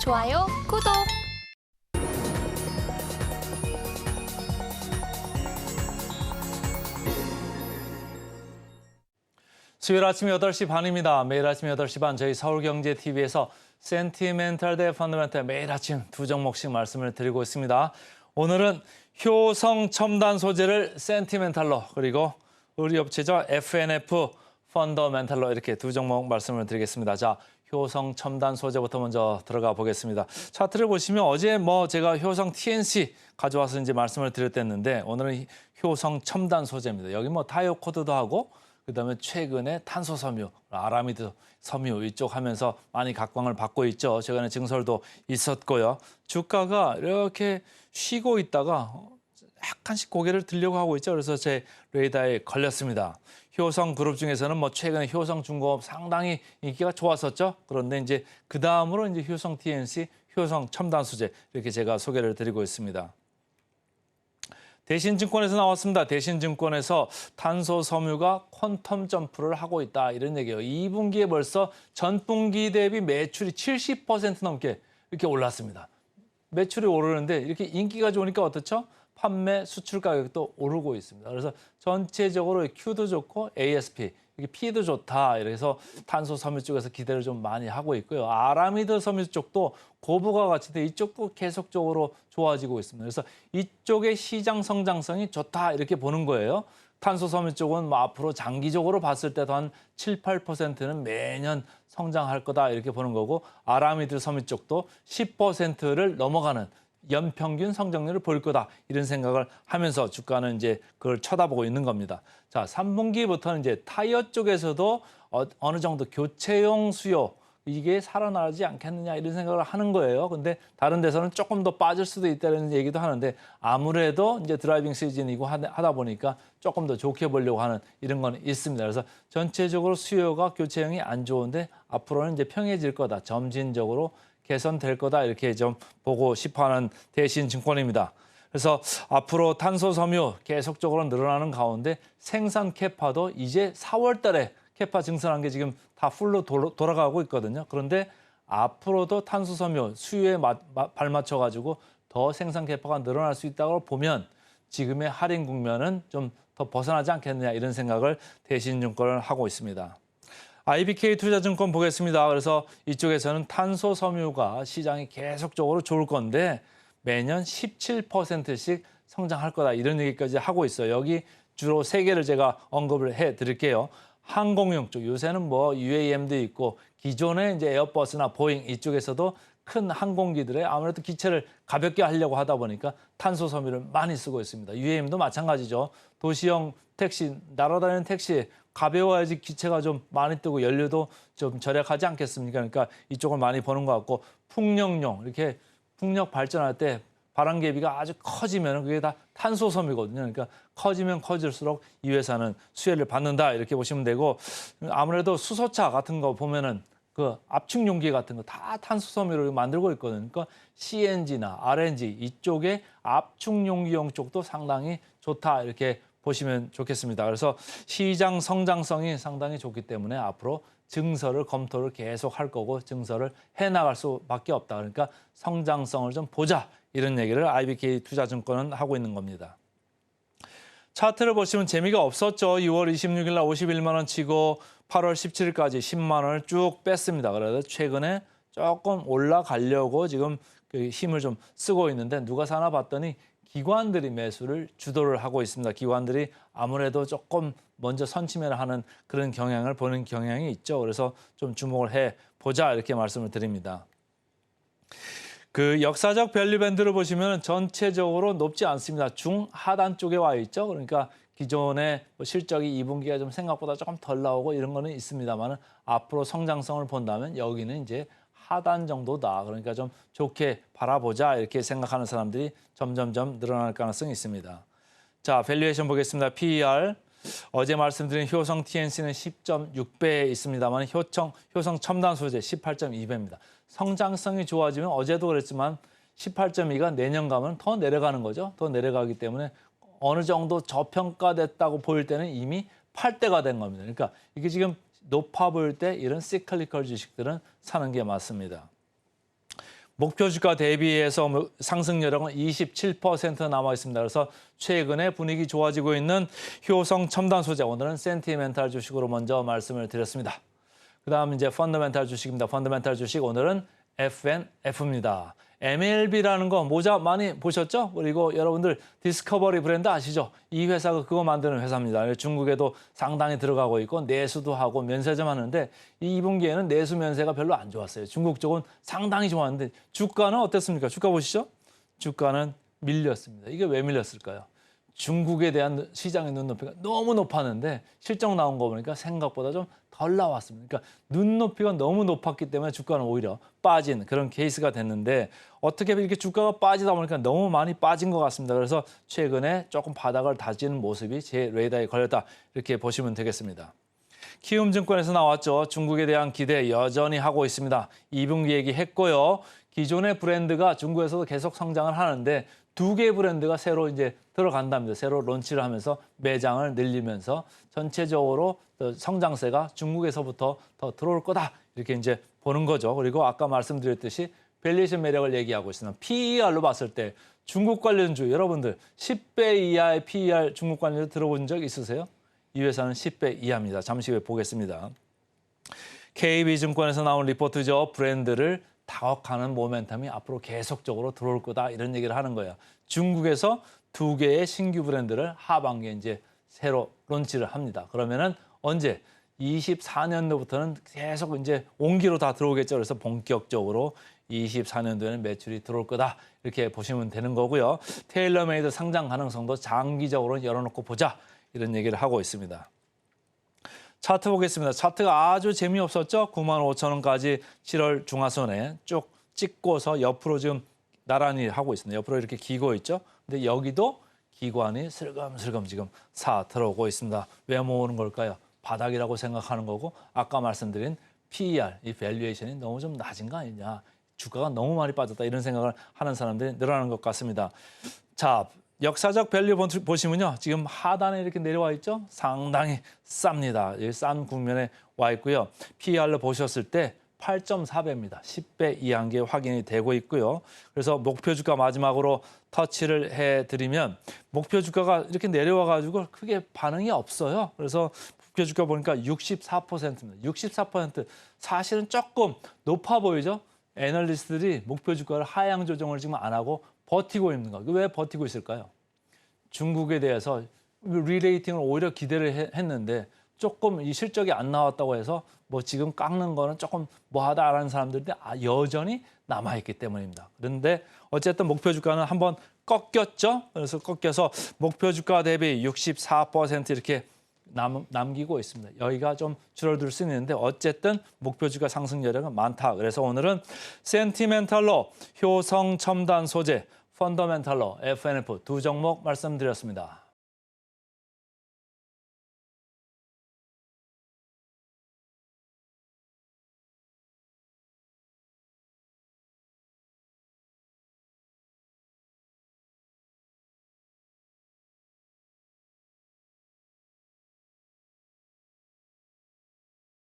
좋아요, 구독. 수요일 아침 8시 반입니다. 매일 아침 8시 반 저희 서울경제TV에서 센티멘탈 대 펀더멘탈 매일 아침 두 종목씩 말씀을 드리고 있습니다. 오늘은 효성 첨단 소재를 센티멘탈로 그리고 우리 업체죠 FNF 펀더멘탈로 이렇게 두 종목 말씀을 드리겠습니다. 자, 효성 첨단 소재부터 먼저 들어가 보겠습니다. 차트를 보시면 어제 제가 효성 TNC 가져와서 이제 말씀을 드렸댔는데 오늘은 효성 첨단 소재입니다. 여기 타이어 코드도 하고 그다음에 최근에 탄소 섬유, 아라미드 섬유 이쪽 하면서 많이 각광을 받고 있죠. 최근에 증설도 있었고요. 주가가 이렇게 쉬고 있다가 약간씩 고개를 들려고 하고 있죠. 그래서 제 레이더에 걸렸습니다. 효성 그룹 중에서는 최근에 효성 중공업 상당히 인기가 좋았었죠. 그런데 이제 그 다음으로 이제 효성 TNC, 효성 첨단 소재 이렇게 제가 소개를 드리고 있습니다. 대신증권에서 나왔습니다. 대신증권에서 탄소 섬유가 퀀텀 점프를 하고 있다 이런 얘기예요. 2분기에 벌써 전분기 대비 매출이 70% 넘게 이렇게 올랐습니다. 매출이 오르는데 이렇게 인기가 좋으니까 어떻죠? 판매 수출 가격도 오르고 있습니다. 그래서 전체적으로 Q도 좋고 ASP, 이게 P도 좋다. 이래서 탄소 섬유 쪽에서 기대를 좀 많이 하고 있고요. 아라미드 섬유 쪽도 고부가 가치인데 이쪽도 계속적으로 좋아지고 있습니다. 그래서 이쪽의 시장 성장성이 좋다 이렇게 보는 거예요. 탄소 섬유 쪽은 앞으로 장기적으로 봤을 때도 한 7, 8%는 매년 성장할 거다 이렇게 보는 거고 아라미드 섬유 쪽도 10%를 넘어가는 연평균 성장률을 볼 거다 이런 생각을 하면서 주가는 이제 그걸 쳐다보고 있는 겁니다. 자, 3분기부터는 이제 타이어 쪽에서도 어느 정도 교체용 수요 이게 살아나지 않겠느냐 이런 생각을 하는 거예요. 근데 다른 데서는 조금 더 빠질 수도 있다는 얘기도 하는데 아무래도 이제 드라이빙 시즌이고 하다 보니까 조금 더 좋게 보려고 하는 이런 건 있습니다. 그래서 전체적으로 수요가 교체형이 안 좋은데 앞으로는 이제 평해질 거다. 점진적으로 개선될 거다 이렇게 좀 보고 싶어하는 대신증권입니다. 그래서 앞으로 탄소 섬유 계속적으로 늘어나는 가운데 생산 캐파도 이제 4월 달에 캐파 증설한 게 지금 다 풀로 돌아가고 있거든요. 그런데 앞으로도 탄소 섬유 수요에 발맞춰 가지고 더 생산 캐파가 늘어날 수 있다고 보면 지금의 할인 국면은 좀 더 벗어나지 않겠느냐 이런 생각을 대신증권을 하고 있습니다. IBK 투자증권 보겠습니다. 그래서 이쪽에서는 탄소 섬유가 시장이 계속적으로 좋을 건데 매년 17%씩 성장할 거다 이런 얘기까지 하고 있어요. 여기 주로 세 개를 제가 언급을 해드릴게요. 항공용 쪽 요새는 UAM도 있고 기존의 이제 에어버스나 보잉 이쪽에서도 큰 항공기들의 아무래도 기체를 가볍게 하려고 하다 보니까 탄소 섬유를 많이 쓰고 있습니다. UAM도 마찬가지죠. 도시형 택시, 날아다니는 택시 가벼워야지 기체가 좀 많이 뜨고 연료도 좀 절약하지 않겠습니까? 그러니까 이쪽을 많이 보는 것 같고 풍력용 이렇게 풍력 발전할 때 바람개비가 아주 커지면 그게 다 탄소 섬유거든요. 그러니까 커지면 커질수록 이 회사는 수혜를 받는다 이렇게 보시면 되고 아무래도 수소차 같은 거 보면은 그 압축 용기 같은 거 다 탄소 섬유로 만들고 있거든요. 그러니까 CNG나 RNG 이쪽에 압축 용기용 쪽도 상당히 좋다 이렇게 보시면 좋겠습니다. 그래서 시장 성장성이 상당히 좋기 때문에 앞으로 증설을 검토를 계속 할 거고 증설을 해나갈 수밖에 없다. 그러니까 성장성을 좀 보자 이런 얘기를 IBK 투자증권은 하고 있는 겁니다. 차트를 보시면 재미가 없었죠. 6월 26일 날 51만 원 치고 8월 17일까지 10만 원을 쭉 뺐습니다. 그래서 최근에 조금 올라가려고 지금 그 힘을 좀 쓰고 있는데 누가 사나 봤더니 기관들이 매수를 주도를 하고 있습니다. 기관들이 아무래도 조금 먼저 선취매를 하는 그런 경향을 보는 경향이 있죠. 그래서 좀 주목을 해보자 이렇게 말씀을 드립니다. 그 역사적 밸류 밴드를 보시면 전체적으로 높지 않습니다. 중하단 쪽에 와 있죠. 그러니까 기존의 실적이 2분기가 좀 생각보다 조금 덜 나오고 이런 거는 있습니다만 앞으로 성장성을 본다면 여기는 이제 하단 정도다. 그러니까 좀 좋게 바라보자 이렇게 생각하는 사람들이 점점점 늘어날 가능성이 있습니다. 자, 밸류에이션 보겠습니다. PER. 어제 말씀드린 효성 TNC는 10.6배에 있습니다만 효성 첨단 소재 18.2배입니다. 성장성이 좋아지면 어제도 그랬지만 18.2가 내년 가면 더 내려가는 거죠. 더 내려가기 때문에 어느 정도 저평가됐다고 보일 때는 이미 8대가 된 겁니다. 그러니까 이게 지금 높아 보일 때 이런 시클리컬 주식들은 사는 게 맞습니다. 목표 주가 대비해서 상승 여력은 27% 남아 있습니다. 그래서 최근에 분위기 좋아지고 있는 효성 첨단 소재, 오늘은 센티멘탈 주식으로 먼저 말씀을 드렸습니다. 그다음 이제 펀더멘탈 주식입니다. 펀더멘탈 주식 오늘은 FNF입니다. MLB라는 거 모자 많이 보셨죠? 그리고 여러분들 디스커버리 브랜드 아시죠? 이 회사가 그거 만드는 회사입니다. 중국에도 상당히 들어가고 있고 내수도 하고 면세점 하는데 이 2분기에는 내수 면세가 별로 안 좋았어요. 중국 쪽은 상당히 좋았는데 주가는 어땠습니까? 주가 보시죠? 주가는 밀렸습니다. 이게 왜 밀렸을까요? 중국에 대한 시장의 눈높이가 너무 높았는데 실적 나온 거 보니까 생각보다 좀 덜 나왔습니다. 그러니까 눈높이가 너무 높았기 때문에 주가는 오히려 빠진 그런 케이스가 됐는데 어떻게 이렇게 주가가 빠지다 보니까 너무 많이 빠진 것 같습니다. 그래서 최근에 조금 바닥을 다지는 모습이 제 레이더에 걸렸다 이렇게 보시면 되겠습니다. 키움증권에서 나왔죠. 중국에 대한 기대 여전히 하고 있습니다. 2분기 얘기했고요. 기존의 브랜드가 중국에서도 계속 성장을 하는데 두 개의 브랜드가 새로 이제 들어간답니다. 새로 론치를 하면서 매장을 늘리면서 전체적으로 성장세가 중국에서부터 더 들어올 거다. 이렇게 이제 보는 거죠. 그리고 아까 말씀드렸듯이 밸류에이션 매력을 얘기하고 있습니다. PER로 봤을 때 중국 관련주 여러분들 10배 이하의 PER 중국 관련주 들어본 적 있으세요? 이 회사는 10배 이하입니다. 잠시 후에 보겠습니다. KB증권에서 나온 리포트죠. 브랜드를 다각하는 모멘텀이 앞으로 계속적으로 들어올 거다 이런 얘기를 하는 거예요. 중국에서 두 개의 신규 브랜드를 하반기에 이제 새로 론치를 합니다. 그러면은 언제? 24년도부터는 계속 이제 온기로 다 들어오겠죠. 그래서 본격적으로 24년도에는 매출이 들어올 거다 이렇게 보시면 되는 거고요. 테일러메이드 상장 가능성도 장기적으로 열어놓고 보자 이런 얘기를 하고 있습니다. 차트 보겠습니다. 차트가 아주 재미없었죠. 95,000원까지 7월 중하순에 쭉 찍고서 옆으로 지금 나란히 하고 있습니다. 옆으로 이렇게 기고 있죠. 근데 여기도 기관이 슬금슬금 지금 사 들어오고 있습니다. 왜 모으는 걸까요? 바닥이라고 생각하는 거고 아까 말씀드린 PER, 이 밸류에이션이 너무 좀 낮은 거 아니냐. 주가가 너무 많이 빠졌다 이런 생각을 하는 사람들이 늘어나는 것 같습니다. 자, 역사적 밸류 보시면요. 지금 하단에 이렇게 내려와 있죠. 상당히 쌉니다. 싼 국면에 와 있고요. PER로 보셨을 때 8.4배입니다. 10배 이하인 게 확인이 되고 있고요. 그래서 목표 주가 마지막으로 터치를 해드리면 목표 주가가 이렇게 내려와 가지고 크게 반응이 없어요. 그래서 목표 주가 보니까 64%입니다. 64% 사실은 조금 높아 보이죠. 애널리스트들이 목표 주가를 하향 조정을 지금 안 하고 버티고 있는 거. 왜 버티고 있을까요? 중국에 대해서 리레이팅을 오히려 기대를 했는데 조금 이 실적이 안 나왔다고 해서 뭐 지금 깎는 거는 조금 뭐하다라는 사람들이 여전히 남아있기 때문입니다. 그런데 어쨌든 목표 주가는 한번 꺾였죠. 그래서 꺾여서 목표 주가 대비 64% 이렇게 남기고 있습니다. 여기가 좀 줄어들 수 있는데 어쨌든 목표 주가 상승 여력은 많다. 그래서 오늘은 센티멘탈로 효성 첨단 소재, 펀더멘탈로 FNF 두 종목 말씀드렸습니다.